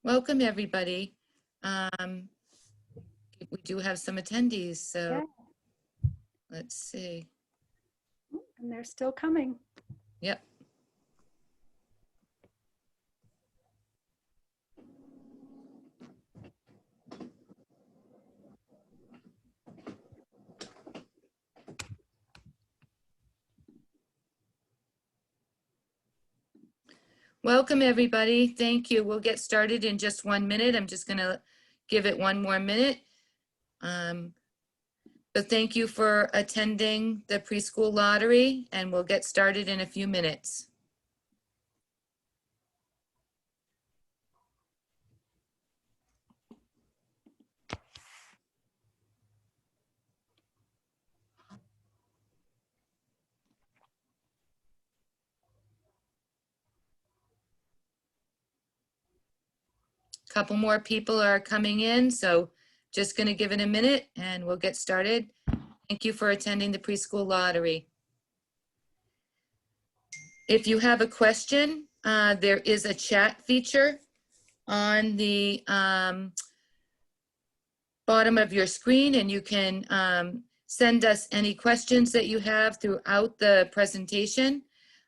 Welcome, everybody. We do have some attendees, so Yeah, let's see. and they're still coming. Yep. Welcome, everybody. Thank you. We'll get started in just 1 minute. I'm just going to give it 1 more minute. But thank you for attending the preschool lottery, and we'll get started in a few minutes. Couple more people are coming in, so just going to give it a minute and we'll get started. Thank you for attending the preschool lottery. If you have a question, there is a chat feature on the bottom of your screen, and you can send us any questions that you have throughout the presentation.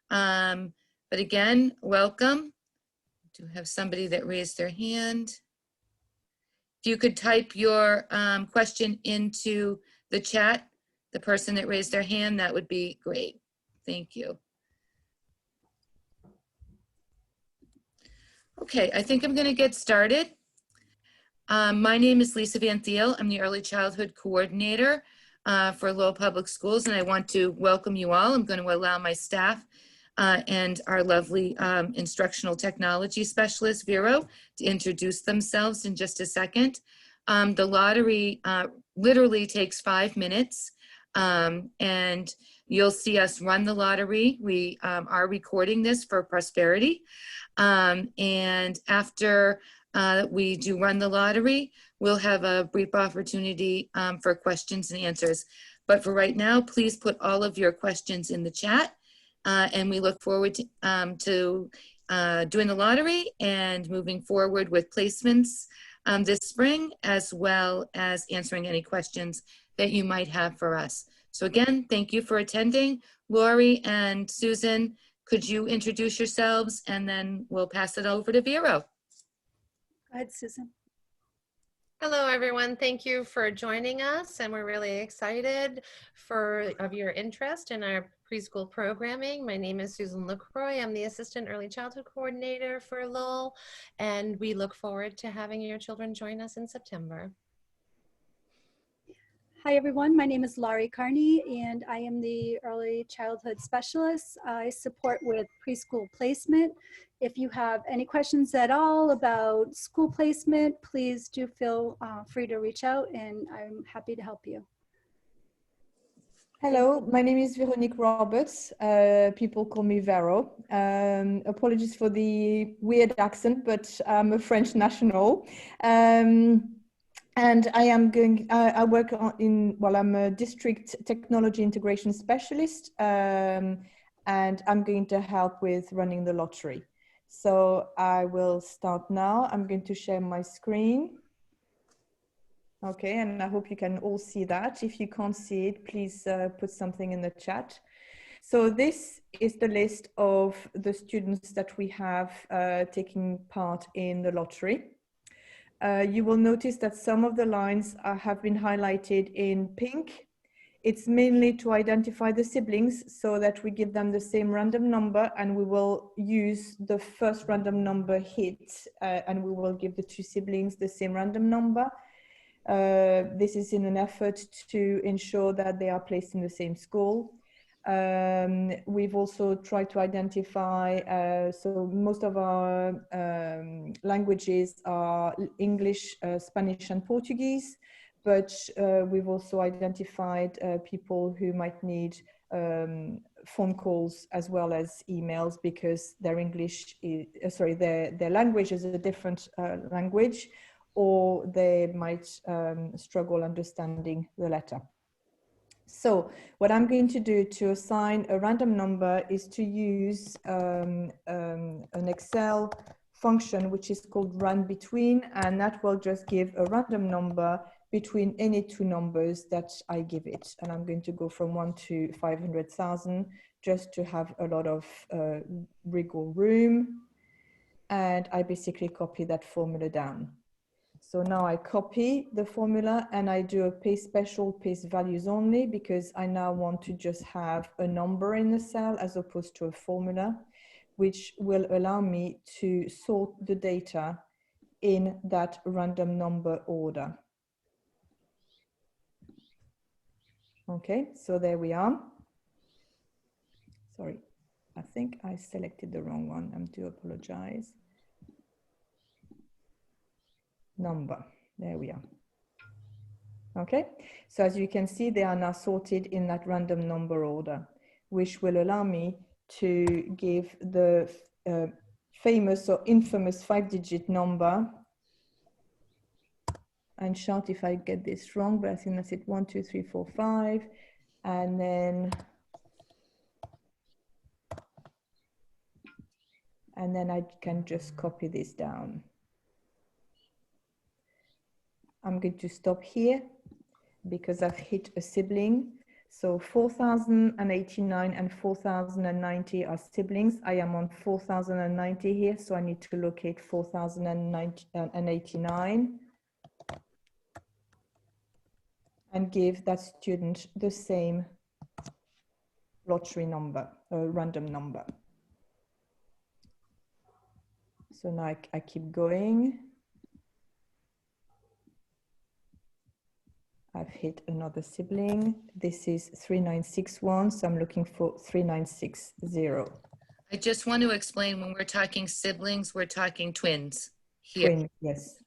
But again, welcome. Do have somebody that raised their hand. If you could type your question into the chat, the person that raised their hand, that would be great. Thank you. Okay, I think I'm going to get started. My name is Lisa Van Thiel. I'm the Early Childhood Coordinator for Lowell Public Schools, and I want to welcome you all. I'm going to allow my staff and our lovely instructional technology specialist, Vero, to introduce themselves in just a second. The lottery literally takes 5 minutes, and you'll see us run the lottery. We are recording this for prosperity. And after we do run the lottery, we'll have a brief opportunity for questions and answers. But for right now, please put all of your questions in the chat. And we look forward to doing the lottery and moving forward with placements this spring, as well as answering any questions that you might have for us. So again, thank you for attending. Lori and Susan, could you introduce yourselves, and then we'll pass it over to Vero. Go ahead, Susan. Hello, everyone. Thank you for joining us, and we're really excited of your interest in our preschool programming. My name is Susan LaCroix. I'm the Assistant Early Childhood Coordinator for Lowell, and we look forward to having your children join us in September. Hi, everyone. My name is Laurie Carney, and I am the Early Childhood Specialist. I support with preschool placement. If you have any questions at all about school placement, please do feel free to reach out, and I'm happy to help you. Hello, my name is Veronique Roberts. People call me Vero. Apologies for the weird accent, but I'm a French national. And I work I'm a district technology integration specialist, and I'm going to help with running the lottery. So I will start now. I'm going to share my screen. Okay, and I hope you can all see that. If you can't see it, please put something in the chat. So this is the list of the students that we have taking part in the lottery. You will notice that some of the lines have been highlighted in pink. It's mainly to identify the siblings so that we give them the same random number, and we will use the first random number hit, and we will give the two siblings the same random number. This is in an effort to ensure that they are placed in the same school. We've also tried to identify, so most of our languages are English, Spanish, and Portuguese, but we've also identified people who might need phone calls as well as emails, because their English is, their language is a different language, or they might struggle understanding the letter. So what I'm going to do to assign a random number is to use an Excel function which is called run between, and that will just give a random number between any two numbers that I give it. And I'm going to go from 1 to 500,000 just to have a lot of wiggle room. And I basically copy that formula down. So now I copy the formula and I do a paste special, paste values only, because I now want to just have a number in the cell as opposed to a formula, which will allow me to sort the data in that random number order. Okay, so there we are. Sorry, I think I selected the wrong one. I do apologize. Number, there we are. Okay, so as you can see, they are now sorted in that random number order, which will allow me to give the famous or infamous 5-digit number. And shout if I get this wrong, but I think that's it. 1, 2, 3, 4, 5. And then I can just copy this down. I'm going to stop here because I've hit a sibling. So 4089 and 4090 are siblings. I am on 4090 here, so I need to locate 4089 and give that student the same lottery number, a random number. So now I keep going. I've hit another sibling. This is 3961, so I'm looking for 3960. I just want to explain, when we're talking siblings, we're talking twins here. Twin, yes.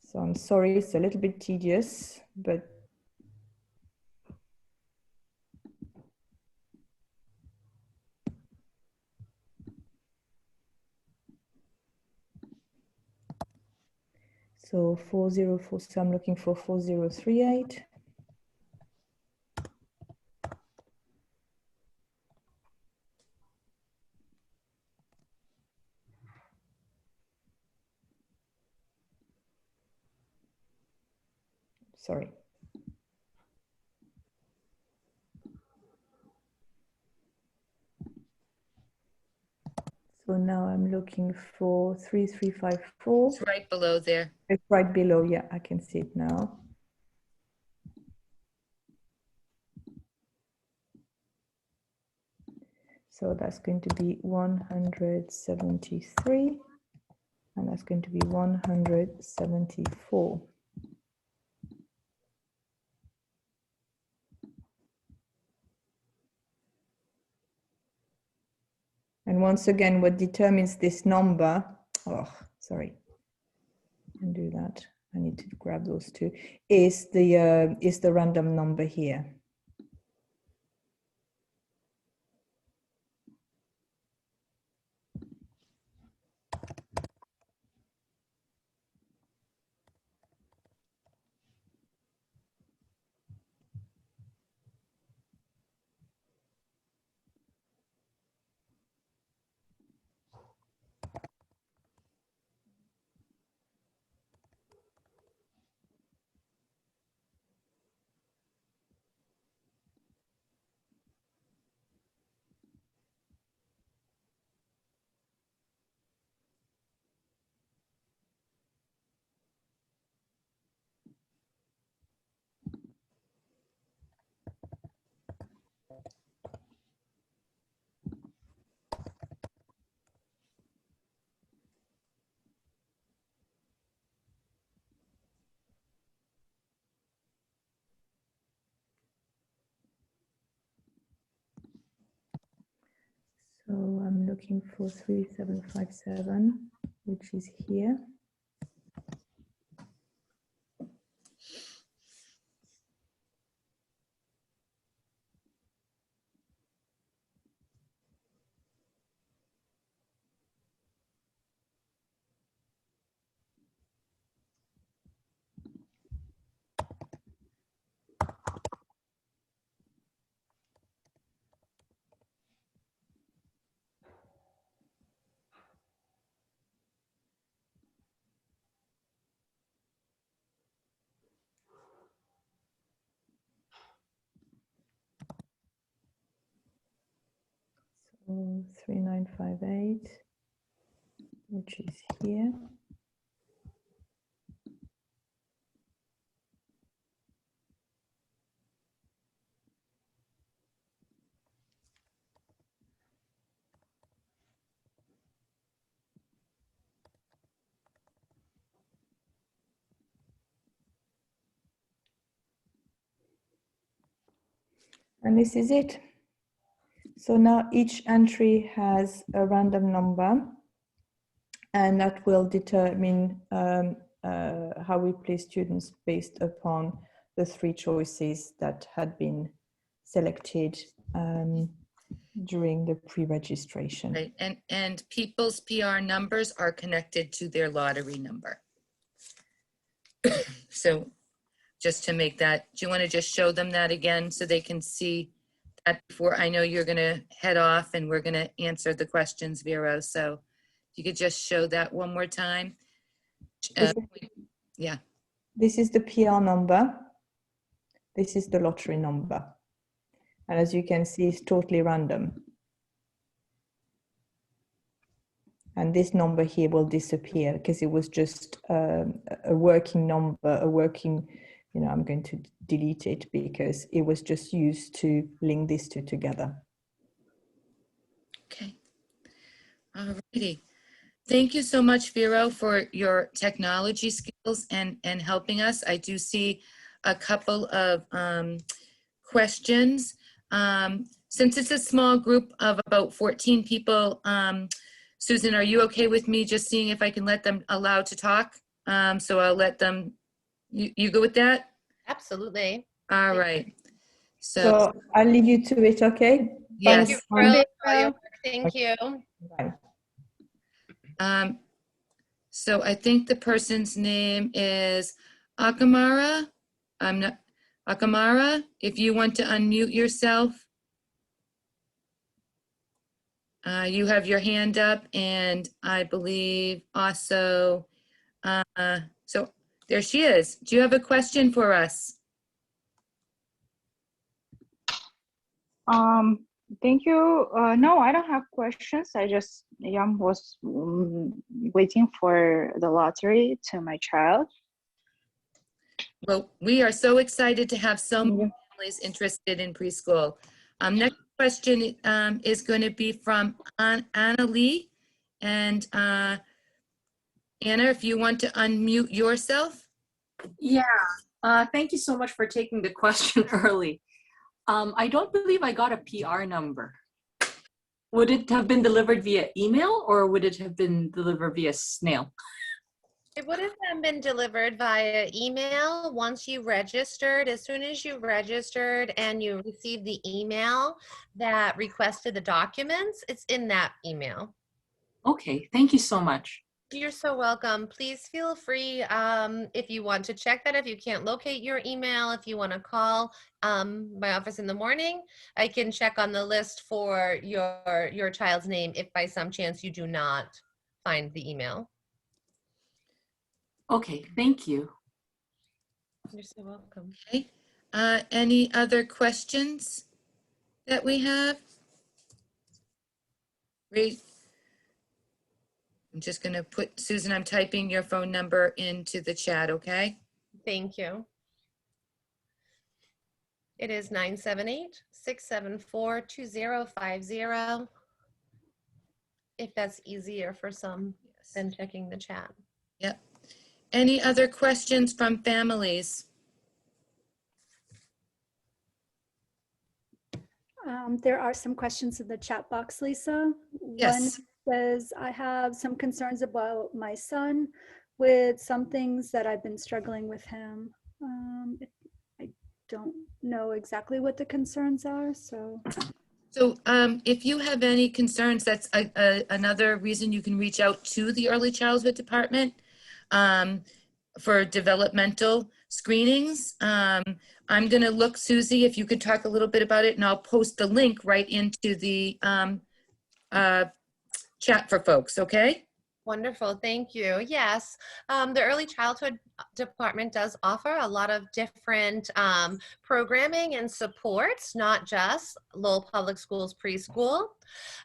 So I'm sorry, it's a little bit tedious, but so 404, so I'm looking for 4038. Sorry. So now I'm looking for 3354. It's right below there. It's right below, yeah, I can see it now. So that's going to be 173, and that's going to be 174. And once again, what determines this number, oh, sorry, undo that. I need to grab those two, is the random number here. So I'm looking for 3757, which is here. 3958, which is here. And this is it. So now each entry has a random number, and that will determine how we place students based upon the 3 choices that had been selected during the pre-registration. Right. And people's PR numbers are connected to their lottery number. So just to make that, do you want to just show them that again so they can see that before? I know you're going to head off and we're going to answer the questions, Vero. So you could just show that one more time. Yeah. This is the PR number. This is the lottery number. And as you can see, it's totally random. And this number here will disappear because it was just a working number, a working, you know, I'm going to delete it because it was just used to link these two together. Okay. All righty. Thank you so much, Vero, for your technology skills and helping us. I do see a couple of questions. Since it's a small group of about 14 people, Susan, are you okay with me just seeing if I can let them allowed to talk? So I'll let them, you go with that? Absolutely. All right. So I'll leave you to it, okay? Yes. Thank you for all your work. Thank you. Bye. So I think the person's name is Akamara. I'm not, Akamara, if you want to unmute yourself. You have your hand up, and I believe also, so there she is. Do you have a question for us? Thank you. No, I don't have questions. I just was waiting for the lottery to my child. Well, we are so excited to have so many families interested in preschool. Next question is going to be from Anna Lee. And Anna, if you want to unmute yourself. Yeah, thank you so much for taking the question early. I don't believe I got a PR number. Would it have been delivered via email or would it have been delivered via snail? It would have been delivered via email once you registered. As soon as you registered and you received the email that requested the documents, it's in that email. Okay, thank you so much. You're so welcome. Please feel free if you want to check that. If you can't locate your email, if you want to call my office in the morning, I can check on the list for your child's name if by some chance you do not find the email. Okay, thank you. You're so welcome. Okay. Any other questions that we have? Great. I'm just going to put, Susan, I'm typing your phone number into the chat, okay? Thank you. It is 978-674-2050. If that's easier for some than checking the chat. Yep. Any other questions from families? There are some questions in the chat box, Lisa. Yes. One says, I have some concerns about my son with some things that I've been struggling with him. I don't know exactly what the concerns are, so. So if you have any concerns, that's another reason you can reach out to the early childhood department for developmental screenings. I'm going to look, Susie, if you could talk a little bit about it, and I'll post the link right into the chat for folks, okay? Wonderful, thank you. Yes, the early childhood department does offer a lot of different programming and supports, not just Lowell Public Schools preschool.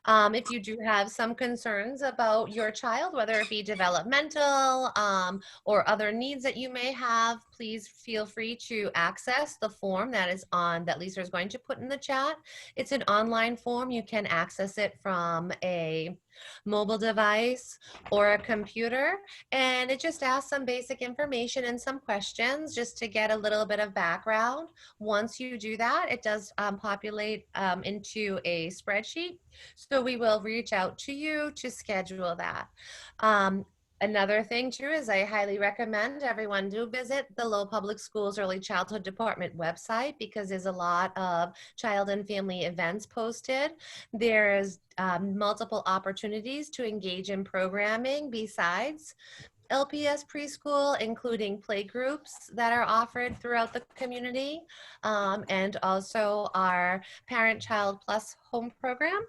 If you do have some concerns about your child, whether it be developmental or other needs that you may have, please feel free to access the form that Lisa is going to put in the chat. It's an online form. You can access it from a mobile device or a computer, and it just asks some basic information and some questions just to get a little bit of background. Once you do that, it does populate into a spreadsheet, so we will reach out to you to schedule that. Another thing too is I highly recommend everyone do visit the Lowell Public Schools Early Childhood Department website, because there's a lot of child and family events posted. There's multiple opportunities to engage in programming besides LPS preschool, including play groups that are offered throughout the community, and also our Parent Child Plus home program,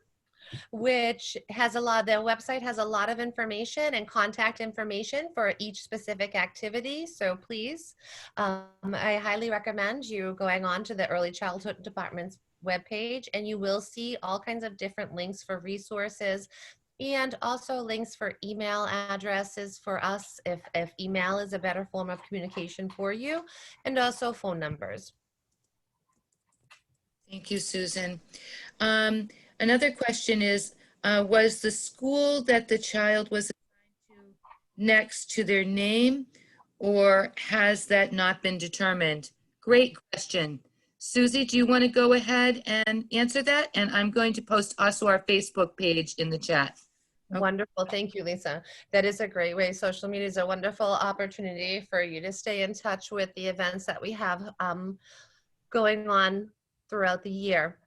which has their website has a lot of information and contact information for each specific activity. So please, I highly recommend you going on to the Early Childhood Department's webpage, and you will see all kinds of different links for resources, and also links for email addresses for us if email is a better form of communication for you, and also phone numbers. Thank you, Susan. Another question is, was the school that the child was assigned to next to their name, or has that not been determined? Great question. Susie, do you want to go ahead and answer that? And I'm going to post also our Facebook page in the chat. Okay. Wonderful. Thank you, Lisa. That is a great way. Social media is a wonderful opportunity for you to stay in touch with the events that we have going on throughout the year.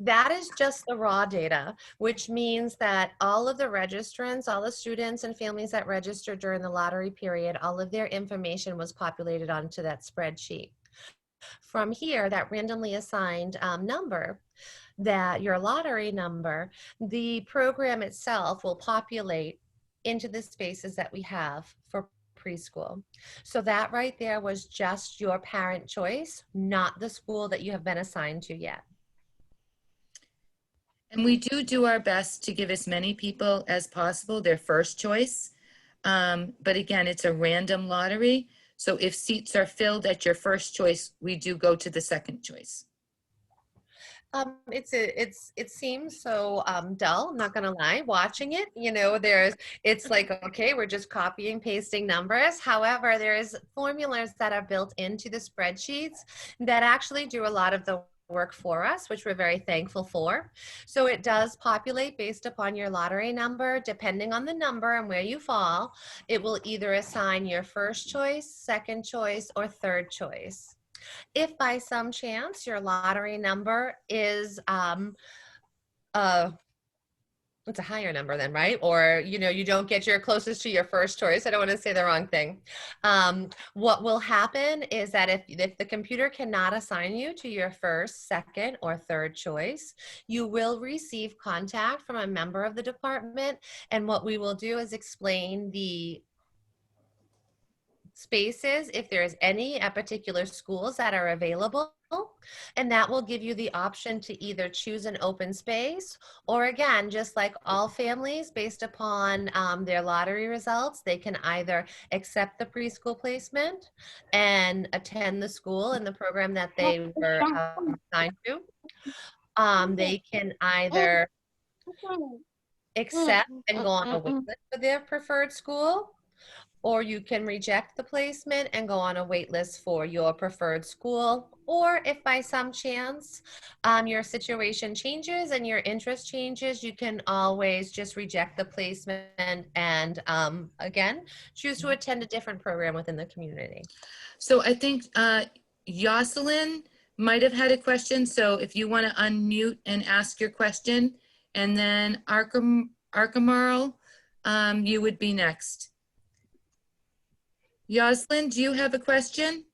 That is just the raw data, which means that all of the registrants, all the students and families that registered during the lottery period, all of their information was populated onto that spreadsheet. From here, that randomly assigned number, that your lottery number, the program itself will populate into the spaces that we have for preschool. So that right there was just your parent choice, not the school that you have been assigned to yet. And we do our best to give as many people as possible their first choice. But again, it's a random lottery. So if seats are filled at your first choice, we do go to the second choice. It seems so dull, I'm not gonna lie, watching it. You know, it's like, okay, we're just copying, pasting numbers. However, there's formulas that are built into the spreadsheets that actually do a lot of the work for us, which we're very thankful for. So it does populate based upon your lottery number. Depending on the number and where you fall, it will either assign your first choice, second choice, or third choice. If by some chance your lottery number is it's a higher number then, right? Or, you know, you don't get your closest to your first choice. I don't want to say the wrong thing. What will happen is that if the computer cannot assign you to your first, second, or third choice, you will receive contact from a member of the department. And what we will do is explain the spaces, if there's any at particular schools that are available, and that will give you the option to either choose an open space, or again, just like all families, based upon their lottery results, they can either accept the preschool placement and attend the school and the program that they were assigned to. They can either accept and go on a wait list for their preferred school, or you can reject the placement and go on a wait list for your preferred school. Or if by some chance your situation changes and your interest changes, you can always just reject the placement and again, choose to attend a different program within the community. So I think Jocelyn might have had a question. So if you want to unmute and ask your question, and then Arkamarl, you would be next. Jocelyn, do you have a question?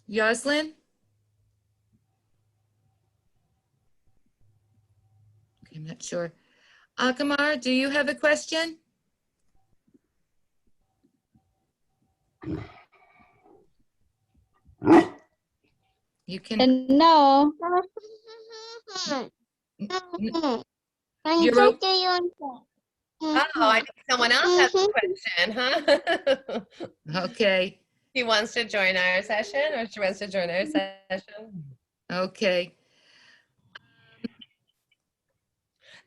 Jocelyn? sure. Akamar, do you have a question? You can. No. You're o- Oh, I think someone else has a question, huh? okay. He wants to join our session, or she wants to join our session. Okay.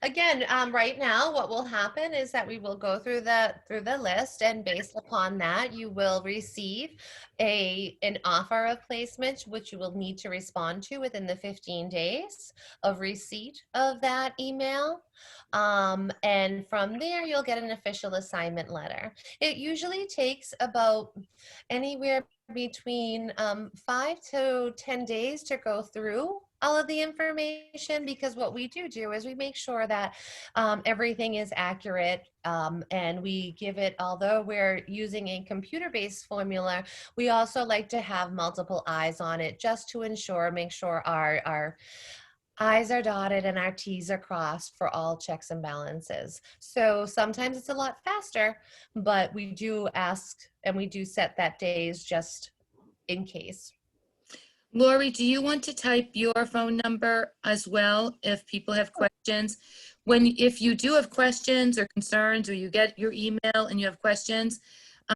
Again, right now, what will happen is that we will go through the list, and based upon that, you will receive an offer of placement, which you will need to respond to within the 15 days of receipt of that email. And from there, you'll get an official assignment letter. It usually takes about anywhere between 5 to 10 days to go through all of the information, because what we do is we make sure that everything is accurate, and we give it, although we're using a computer-based formula, we also like to have multiple eyes on it, just to make sure our I's are dotted and our T's are crossed for all checks and balances. So sometimes it's a lot faster, but we do ask and we do set that days just in case. Lori, do you want to type your phone number as well if people have questions? If you do have questions or concerns, or you get your email and you have questions,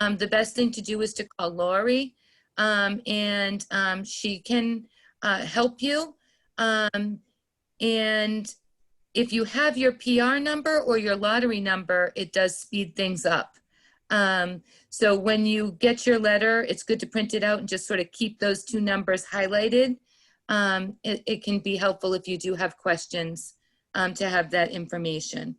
the best thing to do is to call Lori, and she can help you. And if you have your PR number or your lottery number, it does speed things up. So when you get your letter, it's good to print it out and just sort of keep those two numbers highlighted. It can be helpful if you do have questions to have that information.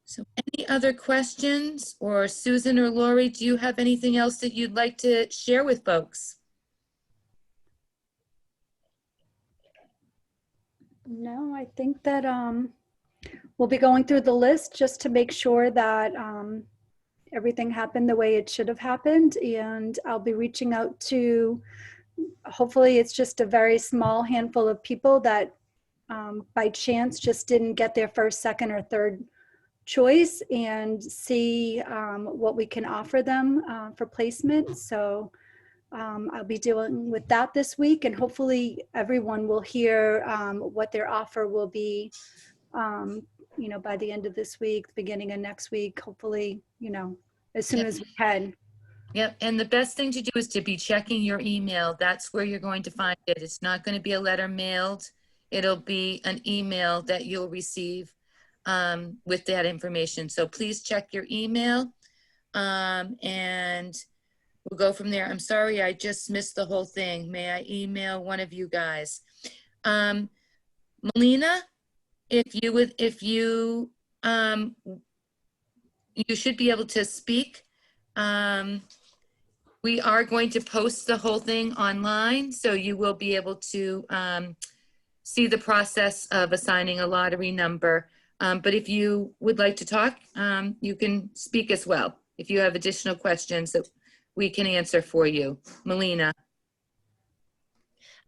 So any other questions? Or Susan or Lori, do you have anything else that you'd like to share with folks? No, I think that we'll be going through the list just to make sure that everything happened the way it should have happened. And I'll be reaching out to, hopefully it's just a very small handful of people that by chance just didn't get their first, second, or third choice, and see what we can offer them for placement. So I'll be dealing with that this week, and hopefully everyone will hear what their offer will be, by the end of this week, beginning of next week, hopefully, as soon as we can. Yep, and the best thing to do is to be checking your email. That's where you're going to find it. It's not going to be a letter mailed. It'll be an email that you'll receive with that information. So please check your email, and we'll go from there. I'm sorry, I just missed the whole thing. May I email one of you guys? Melina, you should be able to speak. We are going to post the whole thing online, so you will be able to see the process of assigning a lottery number. But if you would like to talk, you can speak as well if you have additional questions that we can answer for you. Melina.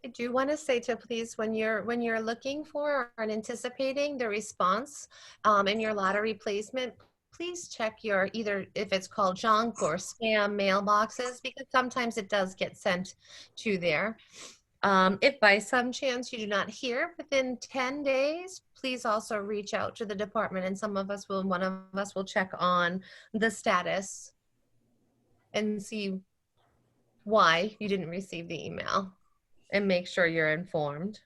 I do want to say to please, when you're looking for and anticipating the response in your lottery placement, please check your either if it's called junk or spam mailboxes, because sometimes it does get sent to there. If by some chance you do not hear within 10 days, please also reach out to the department, and one of us will check on the status and see why you didn't receive the email and make sure you're informed.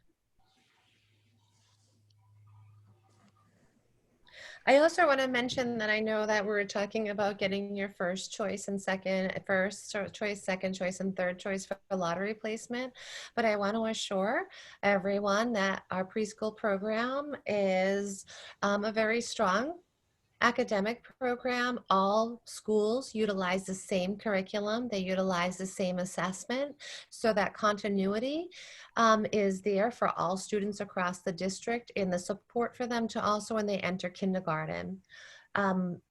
I also want to mention that I know that we're talking about getting your first choice, second choice, and third choice for lottery placement. But I want to assure everyone that our preschool program is a very strong academic program. All schools utilize the same curriculum. They utilize the same assessment, so that continuity is there for all students across the district, and the support for them to also when they enter kindergarten.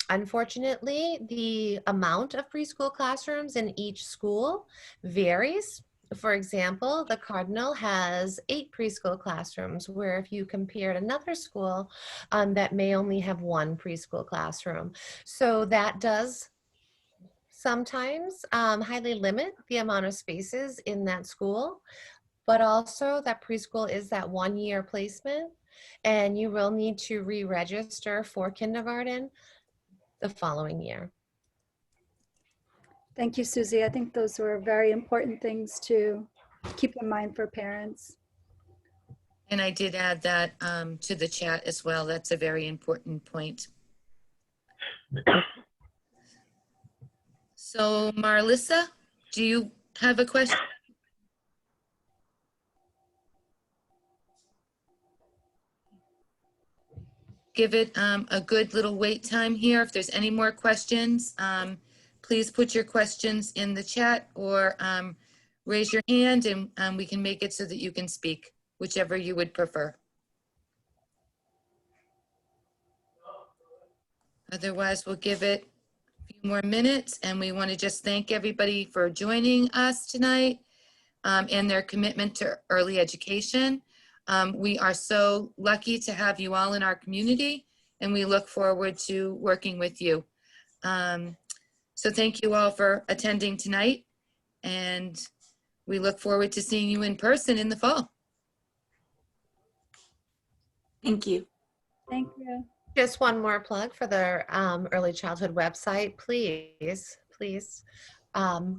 Unfortunately, the amount of preschool classrooms in each school varies for example, the Cardinal has 8 preschool classrooms, where if you compared another school that may only have 1 preschool classroom. So that does sometimes highly limit the amount of spaces in that school, but also that preschool is that 1-year placement, and you will need to re-register for kindergarten the following year. Thank you, Susie. I think those were very important things to keep in mind for parents. And I did add that to the chat as well. That's a very important point. So Marlissa, do you have a question? Give it a good little wait time here. If there's any more questions, please put your questions in the chat or raise your hand and we can make it so that you can speak, whichever you would prefer. Otherwise, we'll give it a few more minutes, and we want to just thank everybody for joining us tonight and their commitment to early education. We are so lucky to have you all in our community, and we look forward to working with you. So thank you all for attending tonight, and we look forward to seeing you in person in the fall. Thank you. Thank you. Just one more plug for the early childhood website. Please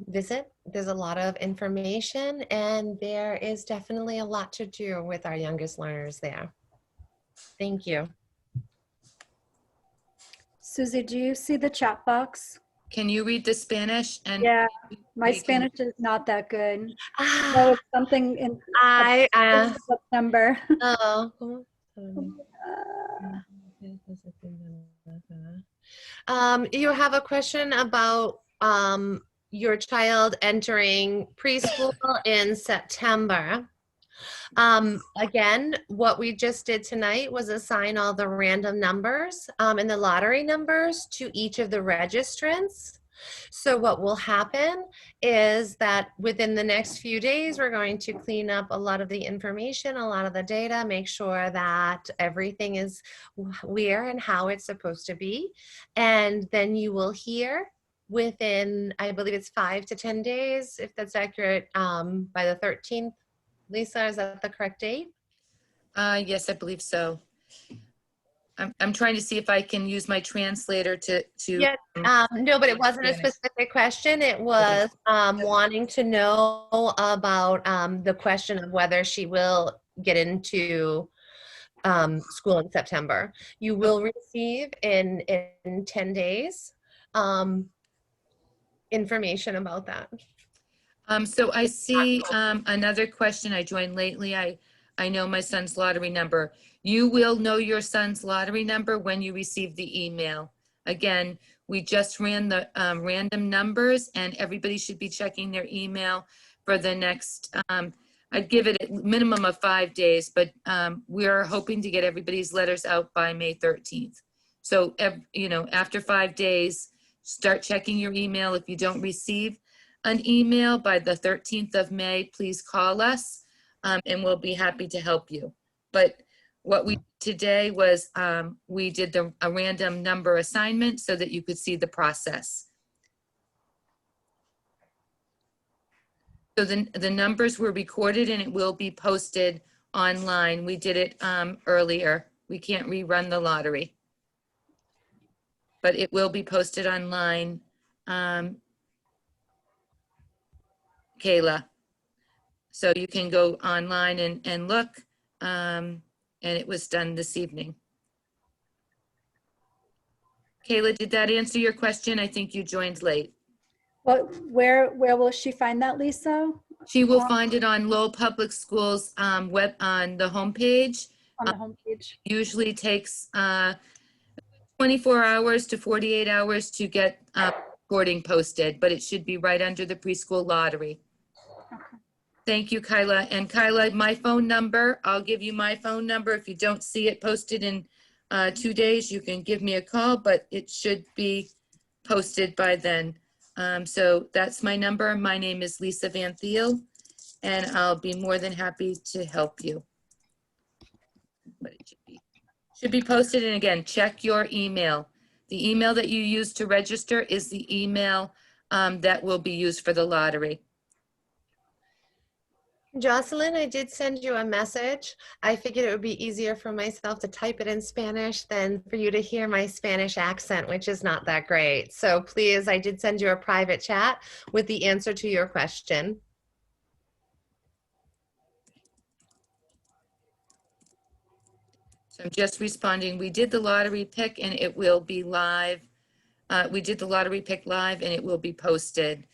visit. There's a lot of information, and there is definitely a lot to do with our youngest learners there. Thank you. Susie, do you see the chat box? Can you read the Spanish? And Yeah, my we can- Spanish is not that good. So it's something in September. Oh. You have a question about your child entering preschool in September. Again, what we just did tonight was assign all the random numbers and the lottery numbers to each of the registrants. So what will happen is that within the next few days, we're going to clean up a lot of the information, a lot of the data, make sure that everything is where and how it's supposed to be. And then you will hear within, I believe it's 5 to 10 days, if that's accurate, by the 13th. Lisa, is that the correct date? Yes, I believe so. I'm trying to see if I can use my translator to. Yeah, no, but it wasn't a specific question. It was wanting to know about the question of whether she will get into school in September. You will receive in 10 days information about that. So I see another question. I joined lately. I know my son's lottery number. You will know your son's lottery number when you receive the email. Again, we just ran the random numbers, and everybody should be checking their email for the next, I'd give it a minimum of 5 days, but we're hoping to get everybody's letters out by May 13th. So, you know, after 5 days, start checking your email. If you don't receive an email by the 13th of May, please call us and we'll be happy to help you. But what we did today was we did a random number assignment so that you could see the process. So the numbers were recorded and it will be posted online. We did it earlier. We can't rerun the lottery, but it will be posted online. Kayla. So you can go online and look, and it was done this evening. Kayla, did that answer your question? I think you joined late. Well, where will she find that, Lisa? She will find it on Lowell Public Schools web on the homepage. On the homepage. Usually takes 24 hours to 48 hours to get recording posted, but it should be right under the preschool lottery. Okay. Thank you, Kyla. And Kyla, my phone number, I'll give you my phone number. If you don't see it posted in 2 days, you can give me a call, but it should be posted by then. So that's my number. My name is Lisa Van Thiel, and I'll be more than happy to help you. But it should be posted, and again, check your email. The email that you use to register is the email that will be used for the lottery. Jocelyn, I did send you a message. I figured it would be easier for myself to type it in Spanish than for you to hear my Spanish accent, which is not that great. So please, I did send you a private chat with the answer to your question. So I'm just responding. We did the lottery pick and it will be live. We did the lottery pick live and it will be posted.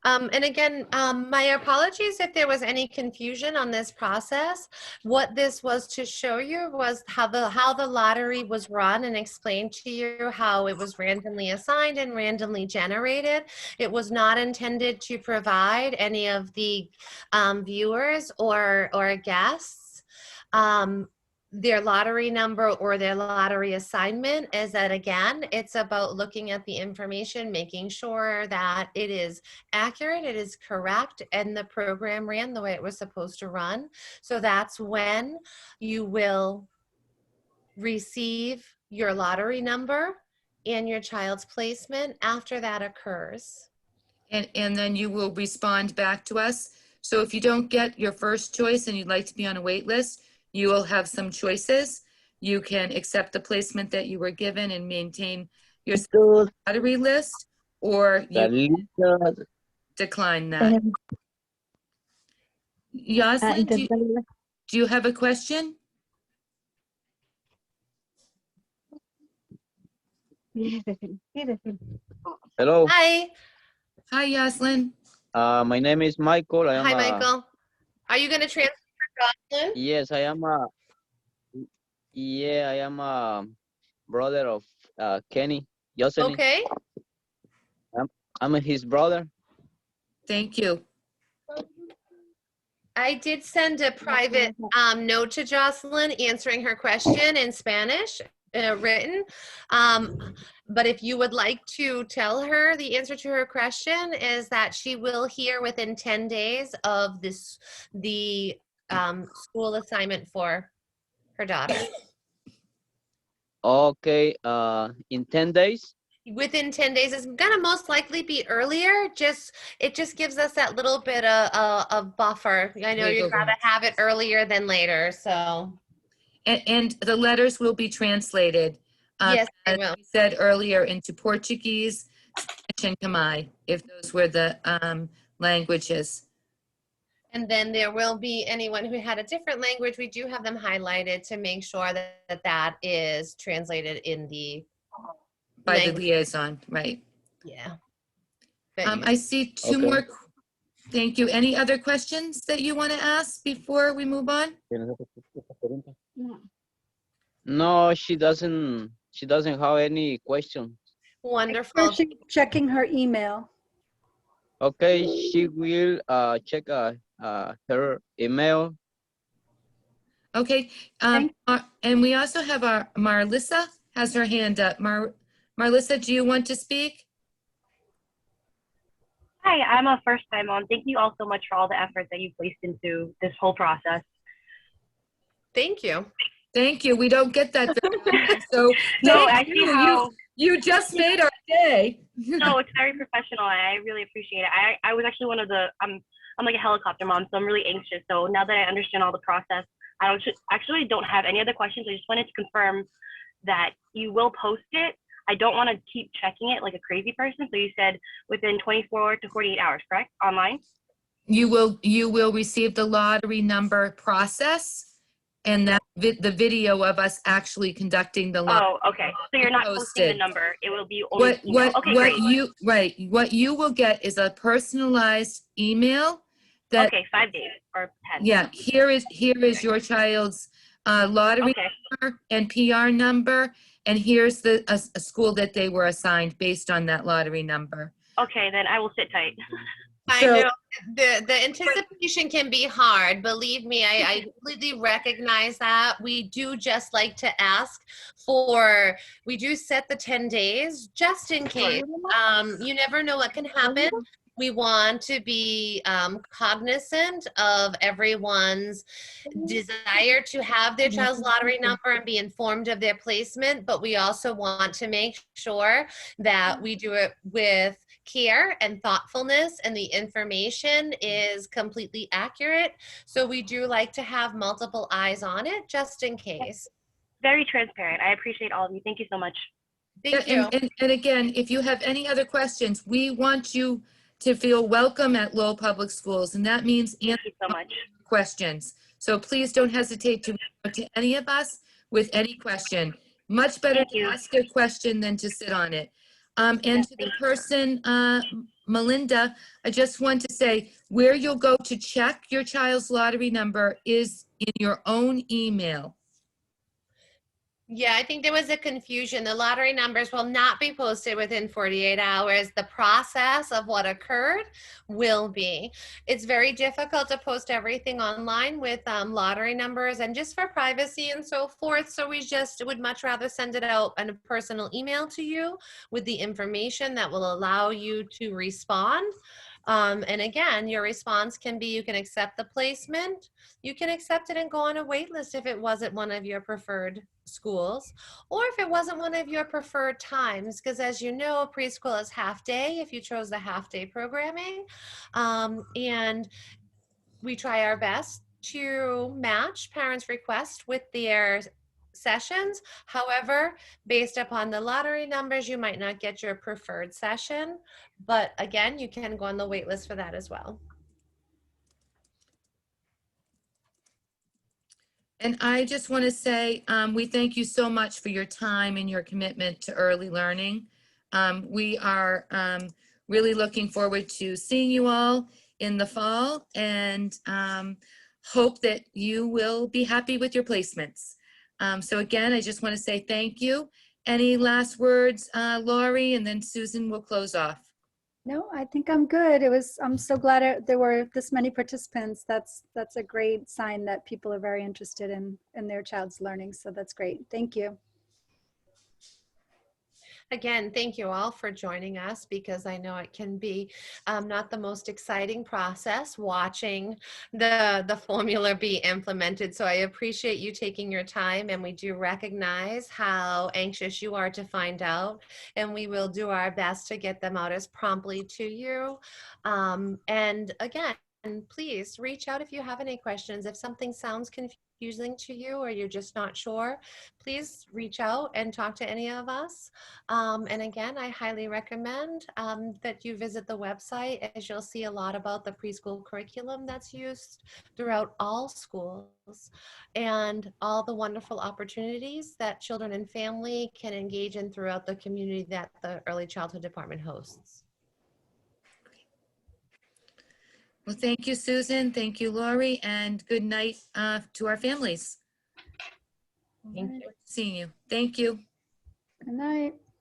And again, my apologies if there was any confusion on this process. What this was to show you was how the lottery was run, and explain to you how it was randomly assigned and randomly generated. It was not intended to provide any of the viewers or guests their lottery number or their lottery assignment. Is that, again, it's about looking at the information, making sure that it is accurate, it is correct, and the program ran the way it was supposed to run. So that's when you will receive your lottery number and your child's placement after that occurs. And then you will respond back to us. So if you don't get your first choice and you'd like to be on a wait list, you will have some choices. You can accept the placement that you were given and maintain your lottery list, or you decline that. Yoselin, do you have a question? Hello. Hi. Hi, Yoselin. My name is Michael. Hi, Michael. Are you going to transfer Jocelyn? Yes, I am a. Yeah, I am a brother of Kenny. Jocelyn. Okay. I'm his brother. Thank you. I did send a private note to Jocelyn answering her question in Spanish, written. But if you would like to tell her, the answer to her question is that she will hear within 10 days of the school assignment for her daughter. Okay. In 10 days. Within 10 days. It's gonna most likely be earlier. It just gives us that little bit of buffer. I know you'd rather have it earlier than later, so. And the letters will be translated. Yes, they as will. we said earlier, into Portuguese, Spanish, and Khmer, if those were the languages. And then there will be anyone who had a different language. We do have them highlighted to make sure that is translated in the By language. the liaison, right. Yeah. I see two more. Thank you. Any other questions that you want to ask before we move on? No, she doesn't. She doesn't have any question. Wonderful. She's checking her email. Okay, she will check her email. Okay. And we also have our Marlissa has her hand up. Marlissa, do you want to speak? Hi, I'm a first-time mom. Thank you all so much for all the effort that you placed into this whole process. Thank you. Thank you. We don't get that very often. So No, thank I see you. how. You just made our day. No, it's very professional. I really appreciate it. I was actually one of the. I'm like a helicopter mom, so I'm really anxious. So now that I understand all the process, I actually don't have any other questions. I just wanted to confirm that you will post it. I don't want to keep checking it like a crazy person. So you said within 24 to 48 hours, correct? Online? You will receive the lottery number process and that the video of us actually conducting the lottery. Oh, okay. So you're not posting the number. It will be only email. Okay, great. What you will get is a personalized email that. Okay, 5 days or 10. Yeah, here is your child's lottery number and PR number, and here's a school that they were assigned based on that lottery number. Okay, then I will sit tight. I know the anticipation can be hard. Believe me, I completely recognize that. We do just like to ask we do set the 10 days just in case. You never know what can happen We want to be cognizant of everyone's desire to have their child's lottery number and be informed of their placement, but we also want to make sure that we do it with care and thoughtfulness and the information is completely accurate. So we do like to have multiple eyes on it just in case. Very transparent. I appreciate all of you. Thank you so much. Thank you. And again, if you have any other questions, we want you to feel welcome at Lowell Public Schools, and that means Thank answering you so much. questions. So please don't hesitate to reach out to any of us with any question. Much better Thank to you. ask a question than to sit on it. And to the person, Melinda, I just want to say where you'll go to check your child's lottery number is in your own email. Yeah, I think there was a confusion. The lottery numbers will not be posted within 48 hours. The process of what occurred will be. It's very difficult to post everything online with lottery numbers and just for privacy and so forth. So we just would much rather send it out in a personal email to you with the information that will allow you to respond. And again, your response can be you can accept the placement, you can accept it and go on a wait list if it wasn't one of your preferred schools, or if it wasn't one of your preferred times, because as you know, preschool is half day if you chose the half day programming. And we try our best to match parents' requests with their sessions. However, based upon the lottery numbers, you might not get your preferred session, but again, you can go on the wait list for that as well. And I just want to say, we thank you so much for your time and your commitment to early learning. We are really looking forward to seeing you all in the fall and hope that you will be happy with your placements. So again, I just want to say thank you. Any last words, Laurie, and then Susan will close off. No, I think I'm good. I'm so glad there were this many participants. That's a great sign that people are very interested in their child's learning. So that's great. Thank you. Again, thank you all for joining us because I know it can be not the most exciting process watching the formula be implemented. So I appreciate you taking your time, and we do recognize how anxious you are to find out, and we will do our best to get them out as promptly to you. And again, please reach out if you have any questions. If something sounds confusing to you or you're just not sure, please reach out and talk to any of us. And again, I highly recommend that you visit the website, as you'll see a lot about the preschool curriculum that's used throughout all schools and all the wonderful opportunities that children and family can engage in throughout the community that the Early Childhood Department hosts. Well, thank you, Susan. Thank you, Laurie, and good night to our families. Thank you. Seeing you. Thank you. Good night.